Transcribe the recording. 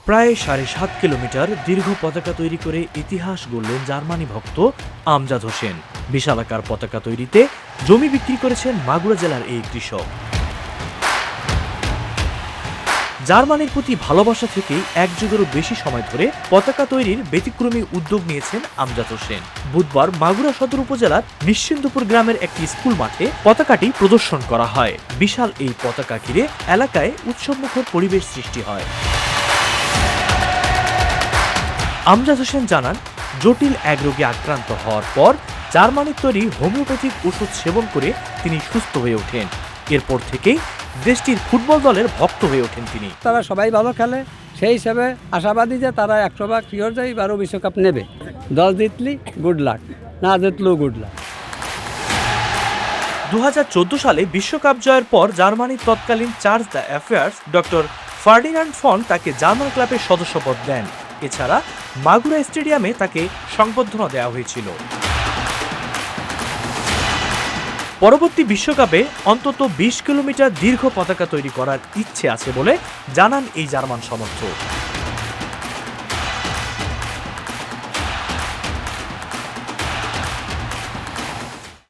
প্রায় ৭.৫ কিলোমিটার দীর্ঘ পতাকা তৈরি করে ইতিহাস গড়লেন জার্মানি ভক্ত আমজাদ হোসেন। বিশালাকার পতাকা তৈরিতে জমি বিক্রি করেছেন মাগুরা জেলার এই কৃষক। জার্মানির প্রতি ভালোবাসা থেকেই এক যুগেরও বেশি সময় ধরে পতাকা তৈরির ব্যতিক্রমী উদ্যোগ নিয়েছেন আমজাদ হোসেন। বুধবার মাগুরা সদর উপজেলার নিশ্চিন্দপুর গ্রামের একটি স্কুল মাঠে পতাকাটি প্রদর্শন করা হয়। বিশাল এই পতাকা ঘিরে এলাকায় উৎসবমুখর পরিবেশ সৃষ্টি হয়। আমজাদ হোসেন জানান, জটিল এক রোগে আক্রান্ত হওয়ার পর জার্মানির তৈরি হোমিওপ্যাথিক ওষুধ সেবন করে তিনি সুস্থ হয়ে ওঠেন। এরপর থেকেই দেশটির ফুটবল দলের ভক্ত হয়ে ওঠেন তিনি। তারা সবাই ভালো খেলে, সেই হিসেবে আশাবাদী যে তারা 100 শিওর যায় এবারও বিশ্বকাপ নেবে। 10 জিতলি গুড লাক, না জিতলেও গুড লাক। 2014 সালে বিশ্বকাপ জয়ের পর জার্মানির তৎকালীন charge d' affaires doctor Ferdinand von তাকে জার্মান ক্লাবের সদস্যপদ দেন। এছাড়া মাগুরা স্টেডিয়ামে তাকে সংবর্ধনা দেওয়া হয়েছিল। পরবর্তী বিশ্বকাপে অন্তত 20 কিলোমিটার দীর্ঘ পতাকা তৈরি করার ইচ্ছে আছে বলে জানান এই জার্মান সমর্থক।